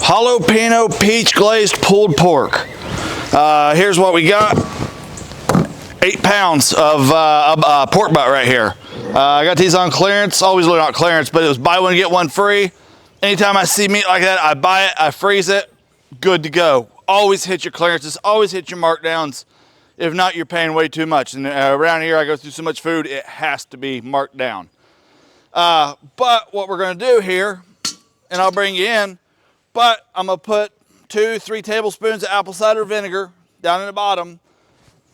Jalapeno peach glazed pulled pork. Here's what we got. 8 pounds of pork butt right here. I got these on clearance, always look on clearance, but it was buy one, get one free. Anytime I see meat like that, I buy it, I freeze it, good to go. Always hit your clearances, always hit your markdowns. If not, you're paying way too much. And around here, I go through so much food, it has to be marked down. But what we're gonna do here, and I'll bring you in, but I'm gonna put 2-3 tablespoons of apple cider vinegar down in the bottom,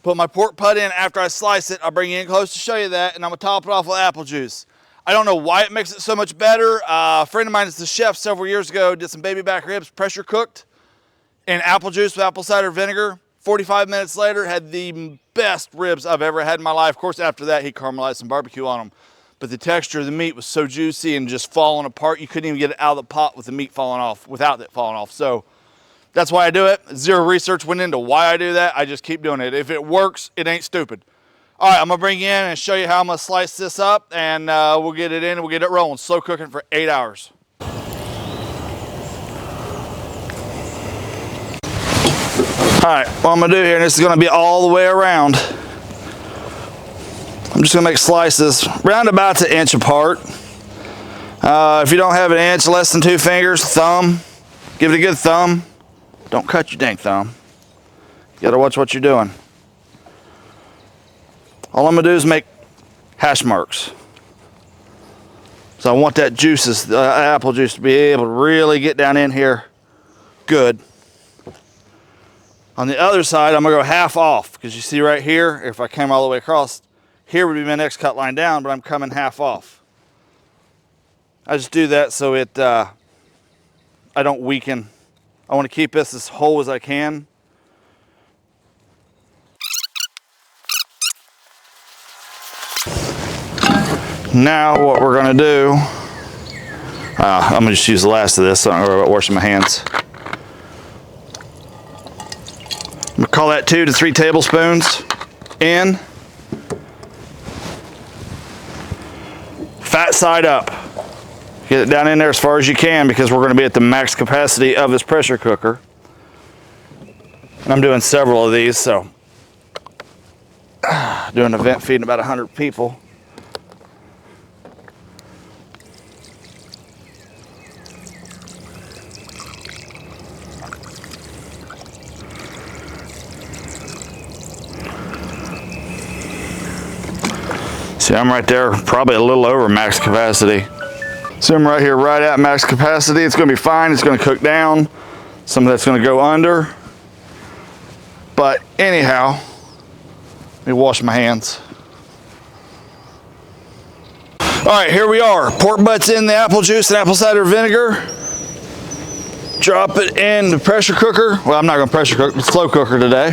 put my pork butt in after I slice it. I'll bring you in close to show you that, and I'm gonna top it off with apple juice. I don't know why it makes it so much better. A friend of mine is the chef several years ago, did some baby back ribs, pressure cooked in apple juice with apple cider vinegar. 45 minutes later, had the best ribs I've ever had in my life. Of course, after that, he caramelized some barbecue on them. But the texture of the meat was so juicy and just falling apart, you couldn't even get it out of the pot with the meat falling off, without it falling off. So that's why I do it. Zero research went into why I do that. I just keep doing it. If it works, it ain't stupid. All right, I'm gonna bring you in and show you how I'm gonna slice this up, and we'll get it in and we'll get it rolling. Slow cooking for 8 hours. All right, what I'm gonna do here, and this is gonna be all the way around. I'm just gonna make slices round about an inch apart. If you don't have an inch, less than 2 fingers, thumb, give it a good thumb. Don't cut your dang thumb. You gotta watch what you're doing. All I'm gonna do is make hash marks. So I want that juices, the apple juice, to be able to really get down in here good. On the other side, I'm gonna go half off, because you see right here, if I came all the way across, here would be my next cut line down, but I'm coming half off. I just do that so it, I don't weaken. I want to keep this as whole as I can. Now what we're gonna do, I'm gonna just use the last of this, so I don't worry about washing my hands. I'm gonna call that 2 to 3 tablespoons in. Fat side up. Get it down in there as far as you can, because we're gonna be at the max capacity of this pressure cooker. And I'm doing several of these, so doing an event feeding about 100 people. See, I'm right there, probably a little over max capacity. So I'm right here, right at max capacity. It's gonna be fine, it's gonna cook down. Some of that's gonna go under. But anyhow, let me wash my hands. All right, here we are. Pork butts in the apple juice and apple cider vinegar. Drop it in the pressure cooker. Well, I'm not gonna pressure cook, but slow cooker today.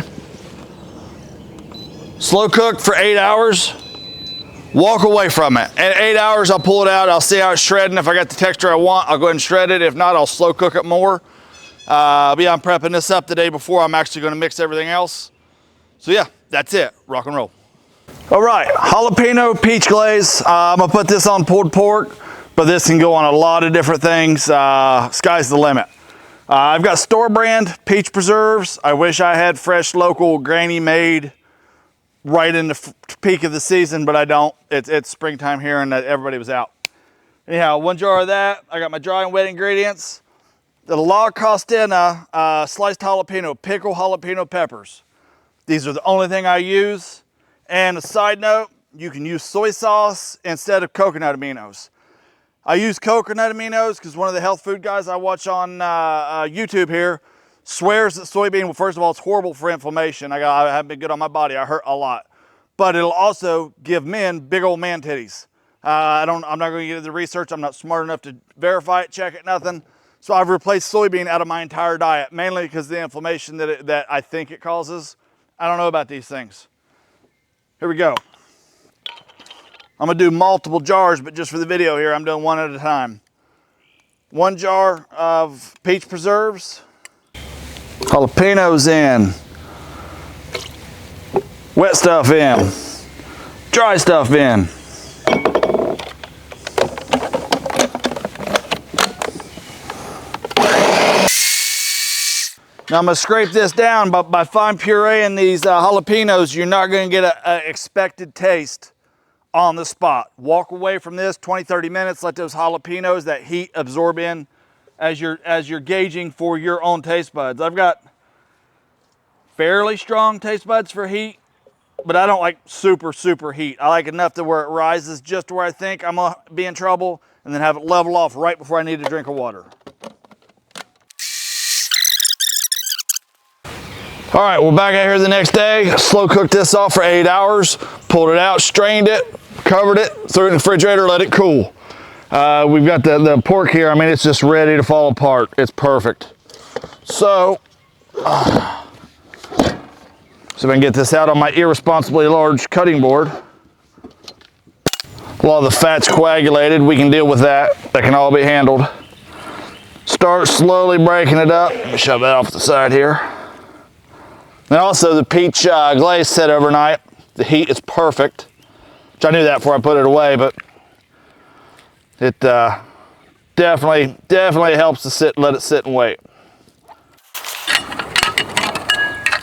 Slow cooked for 8 hours. Walk away from it. At 8 hours, I'll pull it out. I'll see how it's shredding. If I got the texture I want, I'll go ahead and shred it. If not, I'll slow cook it more. But yeah, I'm prepping this up the day before. I'm actually gonna mix everything else. So yeah, that's it. Rock and roll. All right, jalapeno peach glaze. I'm gonna put this on pulled pork, but this can go on a lot of different things. Sky's the limit. I've got store brand peach preserves. I wish I had fresh, local, granny made right in the peak of the season, but I don't. It's springtime here and everybody was out. Anyhow, 1 jar of that. I got my dry and wet ingredients. The La Costena sliced jalapeno, pickled jalapeno peppers. These are the only thing I use. And a side note, you can use soy sauce instead of coconut aminos. I use coconut aminos because one of the health food guys I watch on YouTube here swears that soybean, well, first of all, it's horrible for inflammation. I haven't been good on my body. I hurt a lot. But it'll also give men big old man titties. I'm not going to get into the research. I'm not smart enough to verify it, check it, nothing. So I've replaced soybean out of my entire diet, mainly because of the inflammation that I think it causes. I don't know about these things. Here we go. I'm gonna do multiple jars, but just for the video here, I'm doing one at a time. 1 jar of peach preserves. Jalapenos in. Wet stuff in. Dry stuff in. Now I'm gonna scrape this down, but by fine pureeing these jalapenos, you're not gonna get an expected taste on the spot. Walk away from this 20, 30 minutes, let those jalapenos, that heat absorb in as you're gauging for your own taste buds. I've got fairly strong taste buds for heat, but I don't like super, super heat. I like enough to where it rises just to where I think I'm gonna be in trouble and then have it level off right before I need a drink of water. All right, we're back out here the next day. Slow cooked this off for 8 hours, pulled it out, strained it, covered it, threw it in the refrigerator, let it cool. We've got the pork here. I mean, it's just ready to fall apart. It's perfect. So if I can get this out on my irresponsibly large cutting board. A lot of the fat's coagulated. We can deal with that. That can all be handled. Start slowly breaking it up. Let me shove that off the side here. And also the peach glaze set overnight. The heat is perfect. Which I knew that before I put it away, but it definitely helps to let it sit and wait.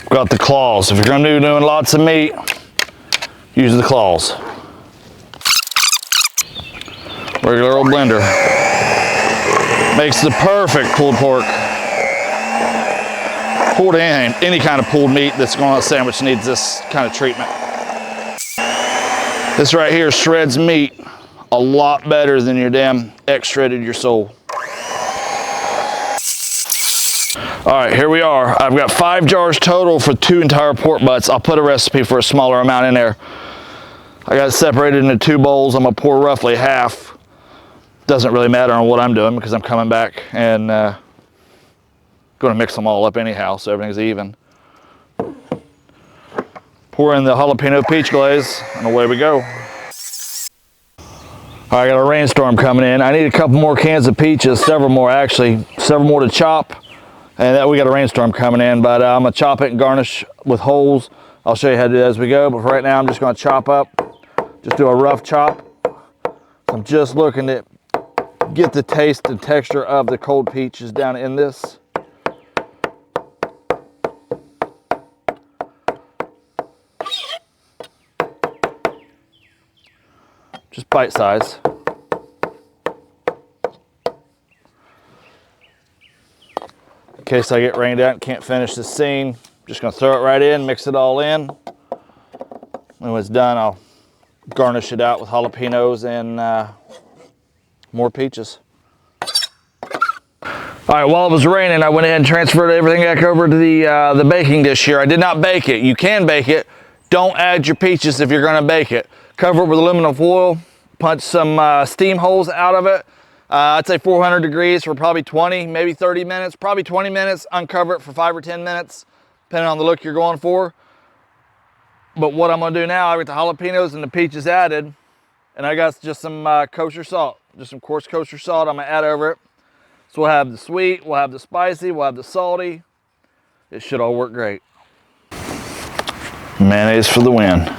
Got the claws. If you're gonna be doing lots of meat, use the claws. Regular old blender. Makes the perfect pulled pork. Pulled any kind of pulled meat that's going on a sandwich needs this kind of treatment. This right here shreds meat a lot better than your damn X-shredded your soul. All right, here we are. I've got 5 jars total for 2 entire pork butts. I'll put a recipe for a smaller amount in there. I got it separated into 2 bowls. I'm gonna pour roughly half. Doesn't really matter on what I'm doing because I'm coming back and gonna mix them all up anyhow, so everything's even. Pour in the jalapeno peach glaze and away we go. All right, I got a rainstorm coming in. I need a couple more cans of peaches, several more actually, several more to chop. And we got a rainstorm coming in, but I'm gonna chop it and garnish with holes. I'll show you how to do that as we go, but for right now I'm just gonna chop up, just do a rough chop. I'm just looking to get the taste and texture of the cold peaches down in this. Just bite size. In case I get rained out and can't finish this scene, just gonna throw it right in, mix it all in. And when it's done, I'll garnish it out with jalapenos and more peaches. All right, while it was raining, I went ahead and transferred everything back over to the baking dish here. I did not bake it. You can bake it. Don't add your peaches if you're gonna bake it. Cover it with aluminum foil, punch some steam holes out of it. I'd say 400 degrees for probably 20, maybe 30 minutes, probably 20 minutes. Uncover it for 5 or 10 minutes, depending on the look you're going for. But what I'm gonna do now, I got the jalapenos and the peaches added, and I got just some kosher salt, just some coarse kosher salt I'm gonna add over it. So we'll have the sweet, we'll have the spicy, we'll have the salty. It should all work great. Mayonnaise for the win.